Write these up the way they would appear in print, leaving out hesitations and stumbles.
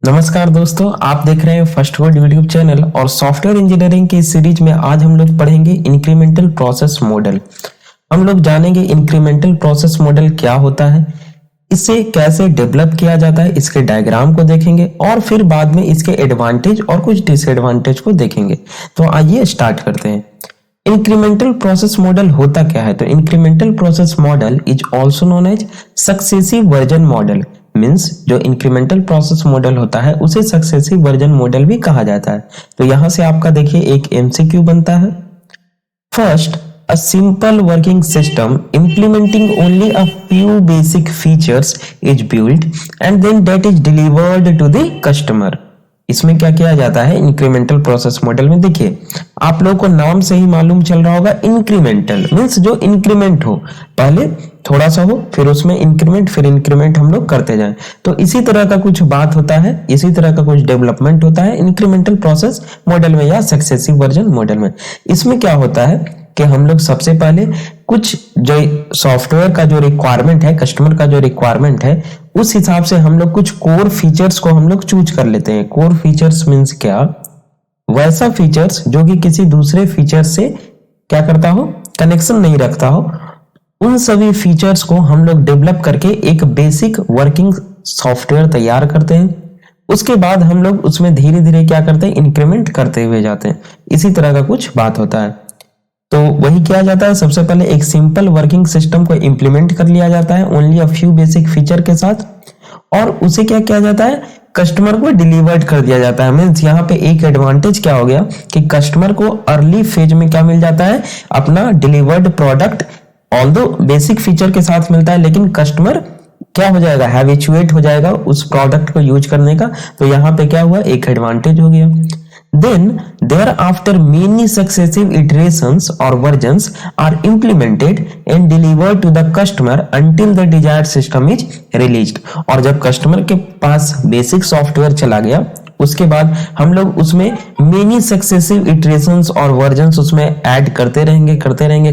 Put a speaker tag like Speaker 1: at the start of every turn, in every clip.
Speaker 1: नमस्कार दोस्तों, आप देख रहे हैं फर्स्ट वर्ड यूट्यूब चैनल और सॉफ्टवेयर इंजीनियरिंग की सीरीज में आज हम लोग पढ़ेंगे इंक्रीमेंटल प्रोसेस मॉडल। हम लोग जानेंगे इंक्रीमेंटल प्रोसेस मॉडल क्या होता है, इसे कैसे डेवलप किया जाता है, इसके डायग्राम को देखेंगे और फिर बाद में इसके एडवांटेज और कुछ डिसएडवांटेज को देखेंगे। तो आइए स्टार्ट करते हैं। इंक्रीमेंटल प्रोसेस मॉडल होता क्या है? तो incremental process model is also known as successive version model. Means जो इंक्रीमेंटल प्रोसेस मॉडल होता है उसे सक्सेसिव वर्जन मॉडल भी कहा जाता है। तो यहां से आपका देखिए एक एमसीक्यू बनता है। First, a simple working system implementing only a few basic features is built and then that is delivered to the customer। इसमें क्या किया जाता है इंक्रीमेंटल प्रोसेस मॉडल में? देखिए आप लोगों को नाम से ही मालूम चल रहा होगा, इंक्रीमेंटल मीन्स जो इंक्रीमेंट हो, पहले थोड़ा सा हो फिर उसमें इंक्रीमेंट, फिर इंक्रीमेंट हम लोग करते जाएं। तो इसी तरह का कुछ बात होता है, इसी तरह का कुछ डेवलपमेंट होता है इंक्रीमेंटल प्रोसेस मॉडल में या सक्सेसिव वर्जन मॉडल में। इसमें क्या होता है कि हम लोग सबसे पहले कुछ जो सॉफ्टवेयर का जो रिक्वायरमेंट है, कस्टमर का जो रिक्वायरमेंट है, उस हिसाब से हम लोग कुछ कोर फीचर्स को हम लोग चूज कर लेते हैं। कोर फीचर्स मीन्स क्या? वैसा फीचर्स जो कि किसी दूसरे फीचर से क्या करता हो, कनेक्शन नहीं रखता हो, उन सभी फीचर्स को हम लोग डेवलप करके एक बेसिक वर्किंग सॉफ्टवेयर तैयार करते हैं। उसके बाद हम लोग उसमें धीरे धीरे क्या करते हैं, इंक्रीमेंट करते हुए जाते हैं। इसी तरह का कुछ बात होता है। तो वही किया जाता है, सबसे पहले एक सिंपल वर्किंग सिस्टम को इंप्लीमेंट कर लिया जाता है only a few basic feature के साथ, और उसे क्या किया जाता है, कस्टमर को डिलीवर्ड कर दिया जाता है। मीन्स यहाँ पे एक एडवांटेज क्या हो गया कि कस्टमर को अर्ली फेज में क्या मिल जाता है, अपना delivered product although basic feature के साथ मिलता है, लेकिन कस्टमर क्या हो जाएगा, हैबिचुएट हो जाएगा उस प्रोडक्ट को यूज करने का। तो यहाँ पे क्या हुआ, एक एडवांटेज हो गया। Then thereafter many successive iterations or versions are implemented and delivered to the customer until the desired system is released। और जब कस्टमर के पास बेसिक सॉफ्टवेयर चला गया उसके बाद हम लोग उसमें मेनी सक्सेसिव इटरेशंस और वर्जन्स उसमें ऐड करते रहेंगे।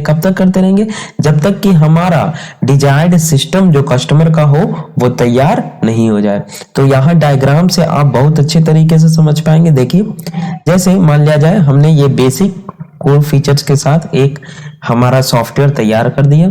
Speaker 1: कब तक करते रहेंगे? जब तक कि हमारा डिजायर्ड सिस्टम जो कस्टमर का हो वो तैयार नहीं हो जाए। तो यहाँ डायग्राम से आप बहुत अच्छे तरीके से समझ पाएंगे। देखिए जैसे मान लिया जाए हमने ये बेसिक कोर फीचर्स के साथ एक हमारा सॉफ्टवेयर तैयार कर दिया,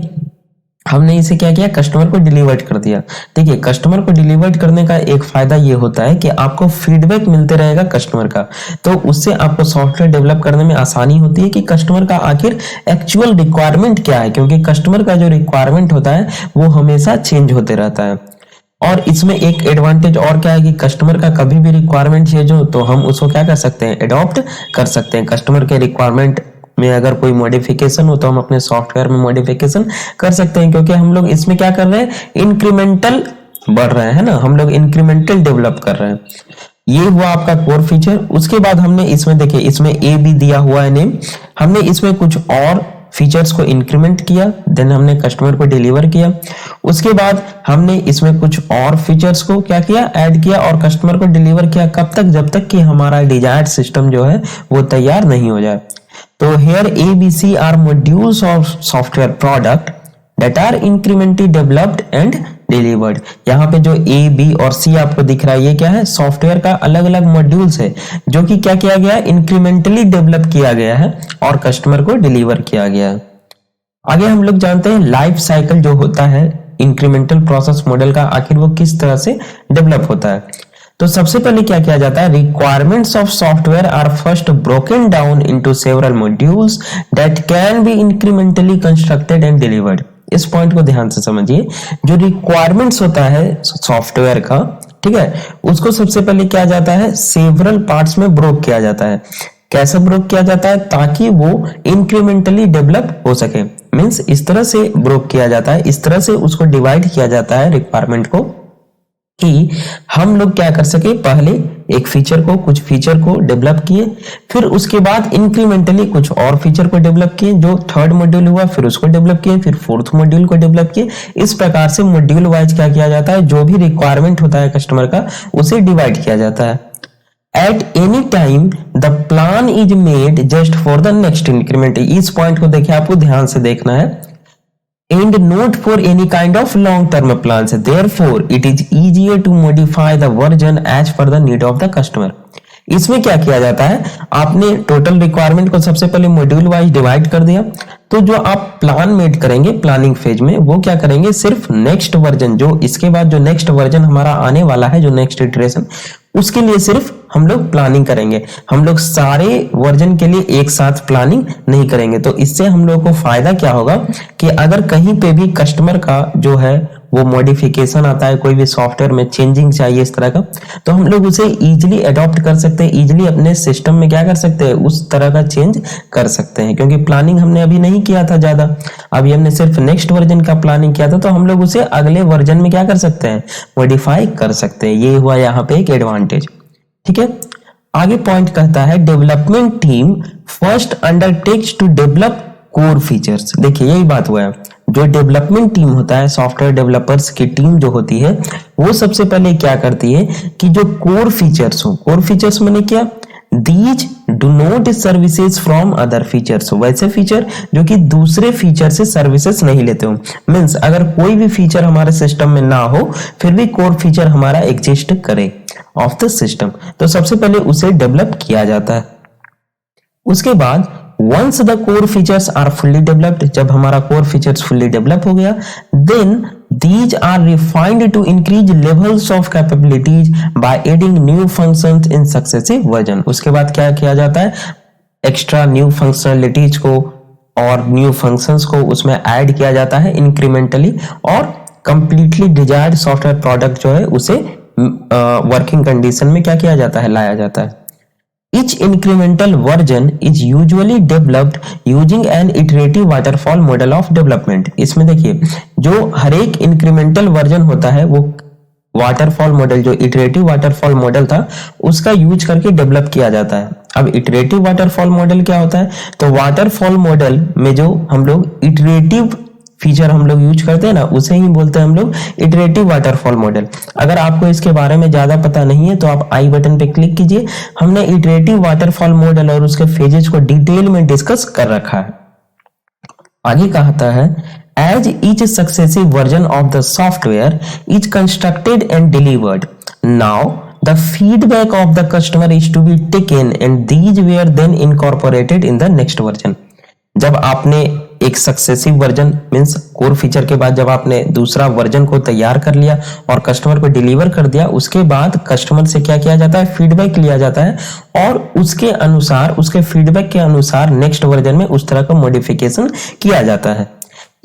Speaker 1: हमने इसे क्या किया, कस्टमर को डिलीवर्ड कर दिया। देखिए कस्टमर को डिलीवर्ड करने का एक फायदा ये होता है कि आपको फीडबैक मिलते रहेगा कस्टमर का, तो उससे आपको सॉफ्टवेयर डेवलप करने में आसानी होती है कि कस्टमर का आखिर एक्चुअल रिक्वायरमेंट क्या है, क्योंकि कस्टमर का जो रिक्वायरमेंट होता है वो हमेशा चेंज होते रहता है। और इसमें एक एडवांटेज और क्या है कि कस्टमर का कभी भी रिक्वायरमेंट चेंज हो तो हम उसको क्या कर सकते हैं, अडॉप्ट कर सकते हैं। कस्टमर के रिक्वायरमेंट में अगर कोई मॉडिफिकेशन हो तो हम अपने सॉफ्टवेयर में मॉडिफिकेशन कर सकते हैं, क्योंकि हम लोग इसमें क्या कर रहे हैं, इंक्रीमेंटल बढ़ रहे हैं ना, हम लोग इंक्रीमेंटल डेवलप कर रहे हैं। ये हुआ आपका कोर फीचर। उसके बाद हमने इसमें देखिए इसमें ए भी दिया हुआ है नेम, हमने इसमें कुछ और फीचर्स को इंक्रीमेंट किया, देन हमने कस्टमर को डिलीवर किया। उसके बाद हमने इसमें कुछ और फीचर्स को क्या किया, ऐड किया और कस्टमर को डिलीवर किया। कब तक? जब तक कि हमारा डिजायर्ड सिस्टम जो है वो तैयार नहीं हो जाए। तो here ABC are modules of software product that are incrementally developed and delivered। यहाँ पे जो A, B और C आपको दिख रहा है ये क्या है, सॉफ्टवेयर का अलग अलग मॉड्यूल्स है जो कि क्या किया गया है, इंक्रीमेंटली डेवलप किया गया है और कस्टमर को डिलीवर किया गया है। आगे हम लोग जानते हैं लाइफ साइकिल जो होता है इंक्रीमेंटल प्रोसेस मॉडल का, आखिर वो किस तरह से डेवलप होता है। तो सबसे पहले क्या किया जाता है, requirements of software are first broken down into several modules that can be incrementally constructed and delivered. इस पॉइंट को ध्यान से समझिए, जो रिक्वायरमेंट्स होता है सॉफ्टवेयर का, ठीक है, उसको सबसे पहले क्या जाता है, सेवरल पार्ट्स में ब्रोक किया जाता है। कैसे ब्रोक किया जाता है, ताकि वो इंक्रीमेंटली डेवलप हो सके। मीन्स इस तरह से ब्रोक किया जाता है, इस तरह से उसको डिवाइड किया जाता है रिक्वायरमेंट को कि हम लोग क्या कर सके, पहले एक फीचर को, कुछ फीचर को डेवलप किए, फिर उसके बाद इंक्रीमेंटली कुछ और फीचर को डेवलप किए, जो थर्ड मॉड्यूल हुआ फिर उसको डेवलप किए, फिर फोर्थ मॉड्यूल को डेवलप किए। इस प्रकार से मॉड्यूल वाइज क्या किया जाता है, जो भी रिक्वायरमेंट होता है कस्टमर का उसे डिवाइड किया जाता है। At any time the plan is made just for the next increment। इस पॉइंट को देखिए, आपको ध्यान से देखना है। and not for any kind of long term plans. Therefore it is easier to modify the version as per the need of the customer. इसमें क्या किया जाता है, आपने टोटल रिक्वायरमेंट को सबसे पहले मॉड्यूल वाइज डिवाइड कर दिया, तो जो आप प्लान मेड करेंगे प्लानिंग फेज में, वो क्या करेंगे, सिर्फ नेक्स्ट वर्जन, जो इसके बाद जो नेक्स्ट वर्जन हमारा आने वाला है, जो नेक्स्ट इटरेशन, उसके लिए सिर्फ हम लोग प्लानिंग करेंगे। हम लोग सारे वर्जन के लिए एक साथ प्लानिंग नहीं करेंगे। तो इससे हम लोग को फायदा क्या होगा कि अगर कहीं पे भी कस्टमर का जो है वो मॉडिफिकेशन आता है, कोई भी सॉफ्टवेयर में चेंजिंग चाहिए इस तरह का, तो हम लोग उसे इजीली अडॉप्ट कर सकते हैं, इजीली अपने सिस्टम में क्या कर सकते हैं, उस तरह का चेंज कर सकते हैं। क्योंकि प्लानिंग हमने अभी नहीं किया था ज्यादा, अभी हमने सिर्फ नेक्स्ट वर्जन का प्लानिंग किया था, तो हम लोग उसे अगले वर्जन में क्या कर सकते हैं, मॉडिफाई कर सकते हैं। ये हुआ यहाँ पे एक एडवांटेज। ठीक है, आगे पॉइंट कहता है development team first undertakes to develop core features. देखिए यही बात हुआ है, जो डेवलपमेंट टीम होता है, सॉफ्टवेयर डेवलपर्स की टीम जो होती है, वो सबसे पहले क्या करती है कि जो कोर फीचर्स हो, कोर फीचर्स माने क्या, these do not services from other features, वैसे फीचर जो कि दूसरे फीचर से सर्विसेज नहीं लेते हो। मींस अगर कोई भी फीचर हमारे सिस्टम में ना हो फिर भी कोर फीचर हमारा एग्जिस्ट करे ऑफ द सिस्टम, तो सबसे पहले उसे डेवलप किया जाता है। उसके बाद once the core features are fully developed, जब हमारा core features fully develop हो गया, then these are refined to increase levels of capabilities by adding new functions in successive version। उसके बाद क्या किया जाता है, एक्स्ट्रा न्यू फंक्शनलिटीज को और न्यू फंक्शंस को उसमें ऐड किया जाता है इंक्रीमेंटली, और कंप्लीटली डिजायर्ड सॉफ्टवेयर प्रोडक्ट जो है उसे वर्किंग कंडीशन में क्या किया जाता है, लाया जाता है। Each incremental version is usually developed using an iterative waterfall model of development। इसमें देखिए जो हर एक इंक्रीमेंटल वर्जन होता है वो वाटरफॉल मॉडल, जो इटरेटिव वाटरफॉल मॉडल था, उसका यूज करके डेवलप किया जाता है। अब इटरेटिव वाटरफॉल मॉडल क्या होता है, तो वाटरफॉल मॉडल में जो हम लोग इटरेटिव फीचर हम लोग यूज करते हैं ना, उसे ही बोलते हैं हम लोग इटरेटिव वाटरफॉल मॉडल। अगर आपको इसके बारे में ज्यादा पता नहीं है तो आप आई बटन पे क्लिक कीजिए, हमने इटरेटिव वाटरफॉल मॉडल और उसके फेजेस को डिटेल में डिस्कस कर रखा है। आगे कहता है as each successive version of the software is constructed and delivered, now the feedback of the customer is to be taken and these were then incorporated in the next version। जब आपने एक successive version means core feature के बाद जब आपने दूसरा version को तैयार कर लिया और कस्टमर को डिलीवर कर दिया, उसके बाद कस्टमर से क्या किया जाता है, फीडबैक लिया जाता है और उसके अनुसार, उसके फीडबैक के अनुसार नेक्स्ट वर्जन में उस तरह का मॉडिफिकेशन किया जाता है।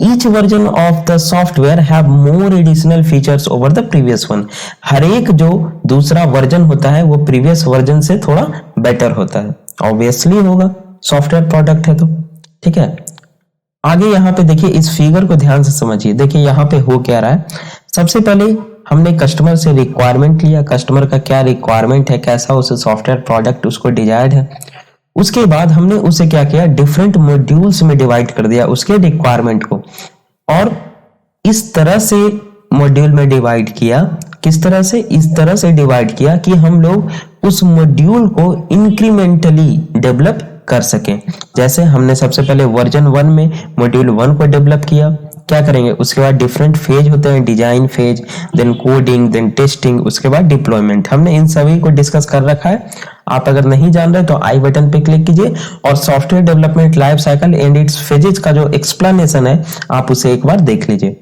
Speaker 1: Each version of the software have more additional features over the previous one। हर एक जो दूसरा वर्जन होता है वो प्रीवियस वर्जन से थोड़ा बेटर होता है, ऑब्वियसली होगा, सॉफ्टवेयर प्रोडक्ट है तो। ठीक है, आगे यहाँ पे देखिए, इस फिगर को ध्यान से समझिए। देखिए यहाँ पे हो क्या रहा है, सबसे पहले हमने कस्टमर से रिक्वायरमेंट लिया, कस्टमर का क्या रिक्वायरमेंट है, कैसा उसे सॉफ्टवेयर प्रोडक्ट उसको डिजायर्ड है। उसके बाद हमने उसे क्या किया, डिफरेंट मॉड्यूल्स में डिवाइड कर दिया उसके रिक्वायरमेंट को, और इस तरह से मॉड्यूल में डिवाइड किया। किस तरह से, इस तरह से डिवाइड किया कि हम लोग उस मॉड्यूल को इंक्रीमेंटली डेवलप कर सकें। जैसे हमने सबसे पहले वर्जन 1 में मॉड्यूल 1 को डेवलप किया, क्या करेंगे, उसके बाद डिफरेंट फेज होते हैं, design phase, then coding, then testing, उसके बाद डिप्लॉयमेंट। हमने इन सभी को डिस्कस कर रखा है। आप अगर नहीं जान रहे तो आई बटन पे क्लिक कीजिए और software development life cycle and it's phases का जो एक्सप्लेनेशन है आप उसे एक बार देख लीजिए।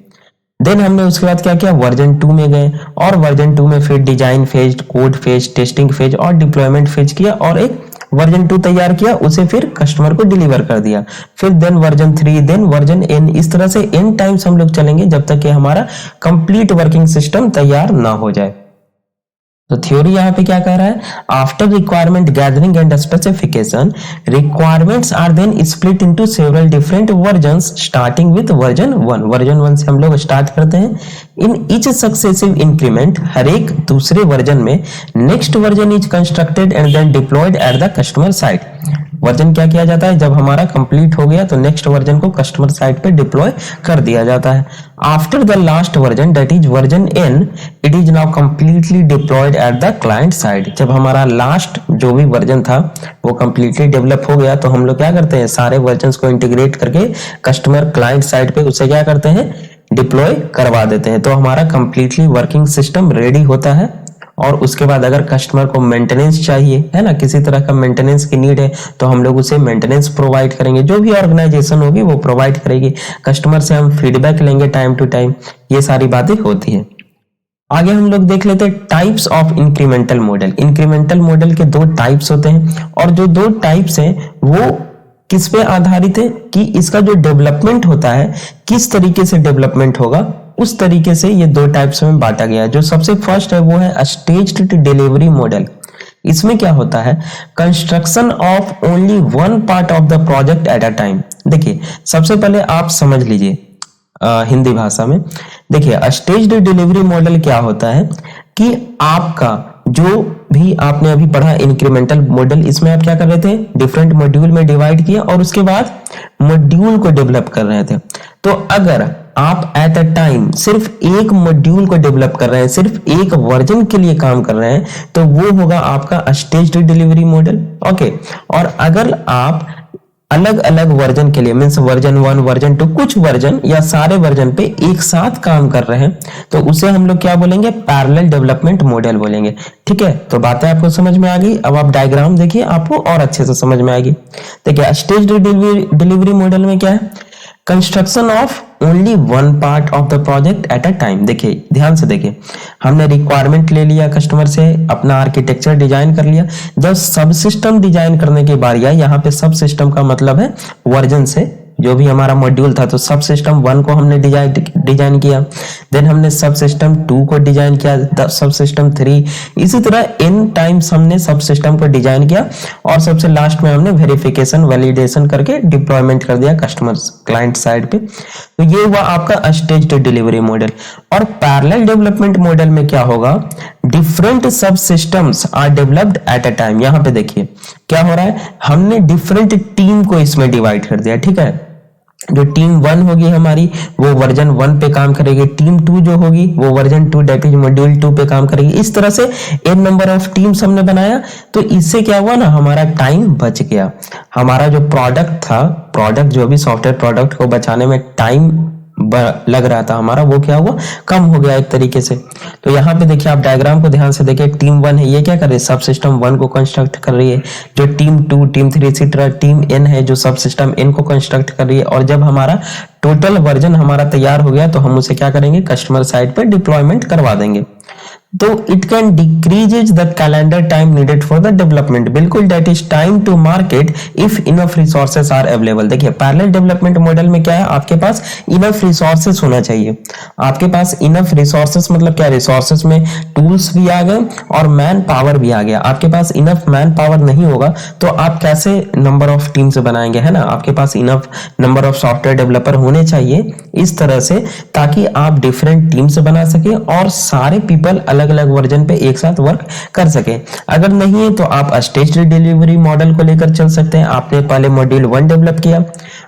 Speaker 1: देन हमने उसके बाद क्या किया, वर्जन 2 में गए और वर्जन 2 में फिर design phase, code phase, testing phase और डिप्लॉयमेंट फेज किया और एक वर्जन 2 तैयार किया, उसे फिर कस्टमर को डिलीवर कर दिया। फिर then version 3, then version n, इस तरह से n टाइम्स हम लोग चलेंगे जब तक कि हमारा कंप्लीट वर्किंग सिस्टम तैयार ना हो जाए। तो थ्योरी यहाँ पे क्या कह रहा है, after requirement gathering and specification, requirements are then split into several different versions starting with version 1। Version 1 से हम लोग स्टार्ट करते हैं। इन ईच सक्सेसिव इंक्रीमेंट, हर एक दूसरे वर्जन में, next version is constructed and then deployed at the customer site. Version क्या किया जाता है, जब हमारा कंप्लीट हो गया तो नेक्स्ट वर्जन को कस्टमर साइट पे डिप्लॉय कर दिया जाता है। After the last version that is version n, it is now completely diploid at the client side. जब हमारा लास्ट जो भी वर्जन था वो कम्प्लीटली डेवलप हो गया, तो हम लोग क्या करते हैं, सारे वर्जन को इंटीग्रेट करके कस्टमर क्लाइंट साइड पे उसे क्या करते हैं, डिप्लॉय करवा देते हैं। तो हमारा कंप्लीटली वर्किंग सिस्टम रेडी होता है। और उसके बाद अगर कस्टमर को मेंटेनेंस चाहिए है ना, किसी तरह का मेंटेनेंस की नीड है, तो हम लोग उसे मेंटेनेंस प्रोवाइड करेंगे। जो भी ऑर्गेनाइजेशन होगी वो प्रोवाइड करेगी। कस्टमर से हम फीडबैक लेंगे टाइम टू टाइम। ये सारी बातें होती है। आगे हम लोग देख लेते हैं types of incremental model. Incremental model के दो टाइप्स होते हैं, और जो दो टाइप्स हैं वो किस पे आधारित है कि इसका जो डेवलपमेंट होता है किस तरीके से डेवलपमेंट होगा, उस तरीके से ये दो टाइप्स में बांटा गया है। जो सबसे फर्स्ट है वो है स्टेज्ड डिलीवरी मॉडल। इसमें क्या होता है, construction of only one part of the project at a time. देखिए सबसे पहले आप समझ लीजिए हिंदी भाषा में। देखिए स्टेज्ड डिलीवरी मॉडल क्या होता है कि आपका जो भी आपने अभी पढ़ा इंक्रीमेंटल मॉडल, इसमें आप क्या कर रहे थे, डिफरेंट मॉड्यूल में डिवाइड किया और उसके बाद मॉड्यूल को डेवलप कर रहे थे। तो अगर आप एट अ टाइम सिर्फ एक मॉड्यूल को डेवलप कर रहे हैं, सिर्फ एक वर्जन के लिए काम कर रहे हैं, तो वो होगा आपका स्टेज्ड डिलीवरी मॉडल। ओके, और अगर आप अलग अलग वर्जन के लिए मीन्स वर्जन 1 वर्जन 2 कुछ वर्जन या सारे वर्जन पे एक साथ काम कर रहे हैं, तो उसे हम लोग क्या बोलेंगे, पैरेलल डेवलपमेंट मॉडल बोलेंगे। ठीक है, तो बातें आपको समझ में आ गई। अब आप डायग्राम देखिए, आपको और अच्छे से समझ में आएगी। देखिए स्टेज्ड डिलीवरी मॉडल में क्या है, construction of only one part of the project at a time. देखिए ध्यान से देखिए, हमने रिक्वायरमेंट ले लिया कस्टमर से, अपना आर्किटेक्चर डिजाइन कर लिया। जब सब सिस्टम डिजाइन करने की बारी आई, यहाँ पे सब सिस्टम का मतलब है वर्जन से, जो भी हमारा मॉड्यूल था, तो सब सिस्टम 1 को हमने डिजाइन किया, देन हमने सब सिस्टम 2 को डिजाइन किया, सब सिस्टम 3, इसी तरह n टाइम्स हमने सब सिस्टम को डिजाइन किया, और सबसे लास्ट में हमने वेरिफिकेशन वैलिडेशन करके डिप्लॉयमेंट कर दिया कस्टमर क्लाइंट साइड पे। तो ये हुआ आपका स्टेज्ड डिलीवरी मॉडल। और पैरेलल डेवलपमेंट मॉडल में क्या होगा, different subsystems are developed at a time. यहाँ पे देखिए क्या हो रहा है, हमने डिफरेंट टीम को इसमें डिवाइड कर दिया। ठीक है, जो टीम 1 होगी हमारी वो वर्जन 1 पे काम करेगी, टीम 2 जो होगी वो वर्जन 2 दैट इज मॉड्यूल 2 पे काम करेगी। इस तरह से n नंबर ऑफ टीम्स हमने बनाया। तो इससे क्या हुआ ना, हमारा टाइम बच गया। हमारा जो प्रोडक्ट था, प्रोडक्ट जो भी सॉफ्टवेयर प्रोडक्ट को बचाने में टाइम लग रहा था हमारा, वो क्या हुआ, कम हो गया एक तरीके से। तो यहाँ पे देखिए आप डायग्राम को ध्यान से देखिए, टीम 1 है, ये क्या कर रही है, सब सिस्टम 1 को कंस्ट्रक्ट कर रही है। जो टीम 2 टीम 3 इसी तरह टीम n है जो सब सिस्टम n को कंस्ट्रक्ट कर रही है। और जब हमारा टोटल वर्जन हमारा तैयार हो गया, तो हम उसे क्या करेंगे, कस्टमर साइड पे डिप्लॉयमेंट करवा देंगे। तो it can decreases the calendar time needed for the development. बिल्कुल, that is time to market if enough resources are available. देखिए पैरेलल डेवलपमेंट मॉडल में क्या है, आपके पास इनफ रिसोर्सेस होना चाहिए। आपके पास इनफ रिसोर्सेस मतलब क्या, रिसोर्सेस में टूल्स भी आ गए और मैन पावर भी आ गया। आपके पास इनफ मैन पावर नहीं होगा तो आप कैसे नंबर ऑफ टीम्स बनाएंगे, है ना। आपके पास enough number of software developer होने चाहिए इस तरह से, ताकि आप डिफरेंट टीम्स बना सके और सारे पीपल अलग अलग वर्जन पे एक साथ वर्क कर सके। अगर नहीं है तो आप स्टेज्ड डिलीवरी मॉडल को लेकर चल सकते हैं। आपने पहले मॉड्यूल 1 डेवलप किया,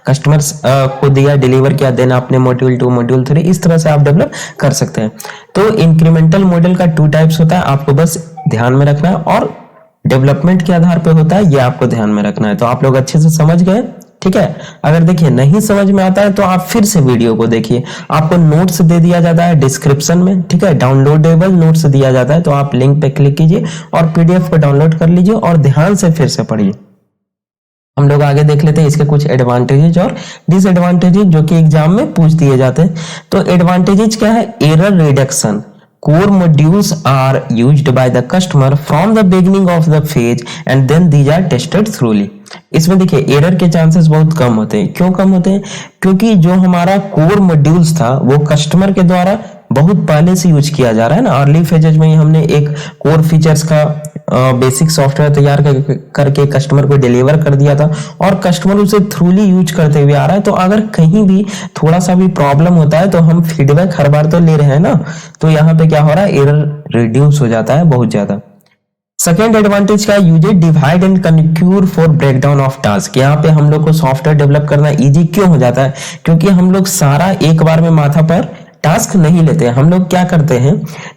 Speaker 1: कस्टमर्स को दिया, डिलीवर किया, देन आपने मॉड्यूल 2 मॉड्यूल 3, इस तरह से आप डेवलप कर सकते हैं। तो इंक्रीमेंटल मॉडल का 2 टाइप्स होता है, आपको बस ध्यान में रखना है, और डेवलपमेंट के आधार पे होता है, ये आपको ध्यान में रखना है। तो आप लोग अच्छे से समझ गए, ठीक है। अगर देखिए नहीं समझ में आता है तो आप फिर से वीडियो को देखिए, आपको नोट्स दे दिया जाता है डिस्क्रिप्शन में, ठीक है, डाउनलोडेबल नोट्स दिया जाता है। तो आप लिंक पे क्लिक कीजिए और पीडीएफ को डाउनलोड कर लीजिए और ध्यान से फिर से पढ़िए। हम लोग आगे देख लेते हैं इसके कुछ एडवांटेजेस और डिसएडवांटेजेस जो कि एग्जाम में पूछ दिए जाते हैं। तो एडवांटेजेस क्या है, error reduction, core modules are used by the customer from the beginning of the phase and then these are tested thoroughly। इसमें देखिए एरर के चांसेस बहुत कम होते हैं। क्यों कम होते हैं, क्योंकि जो हमारा कोर मॉड्यूल्स था वो कस्टमर के द्वारा बहुत पहले से यूज किया जा रहा है ना। अर्ली फेजेज में ही हमने एक कोर फीचर्स का बेसिक सॉफ्टवेयर तैयार करके कस्टमर को डिलीवर कर दिया था और कस्टमर उसे थ्रूली यूज करते हुए आ रहा है। तो अगर कहीं भी थोड़ा सा भी प्रॉब्लम होता है तो हम फीडबैक हर बार तो ले रहे हैं ना, तो यहाँ पे क्या हो रहा है, एरर रिड्यूस हो जाता है बहुत ज्यादा। सेकेंड एडवांटेज क्या है, uses divide and conquer for breakdown of task. यहाँ पे हम लोग को सॉफ्टवेयर डेवलप करना इजी क्यों हो जाता है, क्योंकि हम लोग सारा एक बार में माथा पर टास्क नहीं लेते। हम लोग क्या करते हैं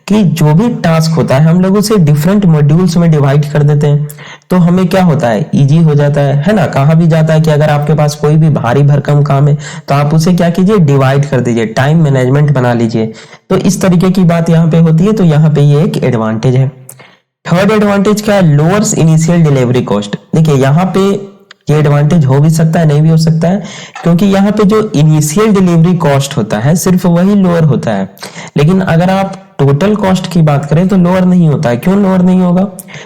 Speaker 1: कि जो भी टास्क होता है हम लोग उसे डिफरेंट मॉड्यूल्स में डिवाइड कर देते हैं, तो हमें क्या होता है, इजी हो जाता है ना। कहा भी जाता है कि अगर आपके पास कोई भी भारी भरकम काम है तो आप उसे क्या कीजिए, डिवाइड कर दीजिए, टाइम मैनेजमेंट बना लीजिए। तो इस तरीके की बात यहाँ पे होती है, तो यहाँ पे ये एक एडवांटेज है। थर्ड एडवांटेज क्या है, लोअर्स इनिशियल डिलीवरी कॉस्ट। देखिए यहाँ पे ये एडवांटेज हो भी सकता है, नहीं भी हो सकता है, क्योंकि यहाँ पे जो इनिशियल डिलीवरी कॉस्ट होता है सिर्फ वही लोअर होता है, लेकिन अगर आप टोटल कॉस्ट की बात करें तो लोअर नहीं होता है। क्यों लोअर नहीं होगा,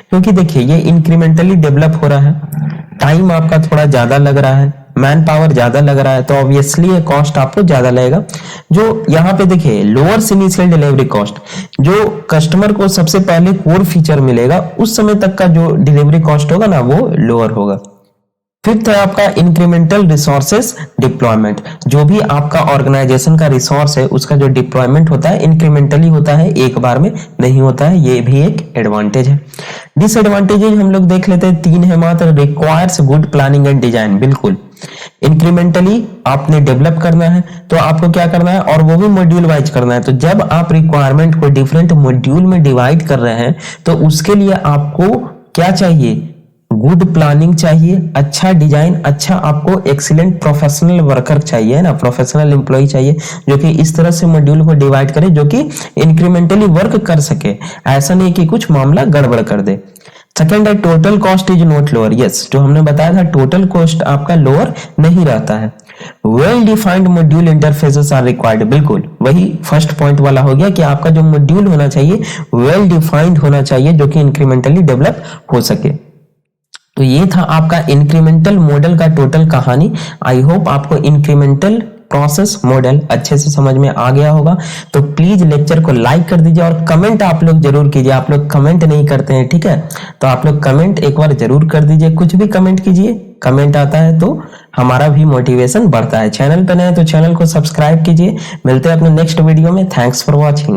Speaker 1: क्योंकि देखिए ये इंक्रीमेंटली डेवलप हो रहा है, टाइम आपका थोड़ा ज्यादा लग रहा है, मैन पावर ज्यादा लग रहा है, तो ऑब्वियसली ये कॉस्ट आपको ज्यादा लगेगा। जो यहाँ पे देखिए लोअर इनिशियल डिलीवरी कॉस्ट, जो कस्टमर को सबसे पहले कोर फीचर मिलेगा उस समय तक का जो डिलीवरी कॉस्ट होगा ना वो लोअर होगा। फिफ्थ है आपका इंक्रीमेंटल रिसोर्सेस डिप्लॉयमेंट। जो भी आपका ऑर्गेनाइजेशन का रिसोर्स है उसका जो डिप्लॉयमेंट होता है इंक्रीमेंटली होता है, एक बार में नहीं होता है, ये भी एक एडवांटेज है। डिसएडवांटेजेस हम लोग देख लेते हैं, 3 है मात्र। Requires good planning and design. बिल्कुल इंक्रीमेंटली आपने डेवलप करना है तो आपको क्या करना है, और वो भी मॉड्यूल वाइज करना है। तो जब आप रिक्वायरमेंट को डिफरेंट मॉड्यूल में डिवाइड कर रहे हैं तो उसके लिए आपको क्या चाहिए, गुड प्लानिंग चाहिए, अच्छा डिजाइन, अच्छा आपको एक्सीलेंट प्रोफेशनल वर्कर चाहिए ना, प्रोफेशनल एम्प्लॉय चाहिए जो कि इस तरह से मॉड्यूल को डिवाइड करे जो कि इंक्रीमेंटली वर्क कर सके, ऐसा नहीं कि कुछ मामला गड़बड़ कर दे। सेकंड है total cost is not lower. Yes, जो हमने बताया था टोटल कॉस्ट आपका लोअर नहीं रहता है। Well defined module interfaces are required. बिल्कुल वही फर्स्ट पॉइंट वाला हो गया कि आपका जो मॉड्यूल होना चाहिए वेल डिफाइंड होना चाहिए जो कि इंक्रीमेंटली डेवलप हो सके। तो ये था आपका इंक्रीमेंटल मॉडल का टोटल कहानी। आई होप आपको इंक्रीमेंटल प्रोसेस मॉडल अच्छे से समझ में आ गया होगा। तो प्लीज लेक्चर को लाइक कर दीजिए और कमेंट आप लोग जरूर कीजिए। आप लोग कमेंट नहीं करते हैं, ठीक है, तो आप लोग कमेंट एक बार जरूर कर दीजिए, कुछ भी कमेंट कीजिए, कमेंट आता है तो हमारा भी मोटिवेशन बढ़ता है। चैनल पे नए तो चैनल को सब्सक्राइब कीजिए। मिलते हैं अपने नेक्स्ट वीडियो में। Thanks for watching.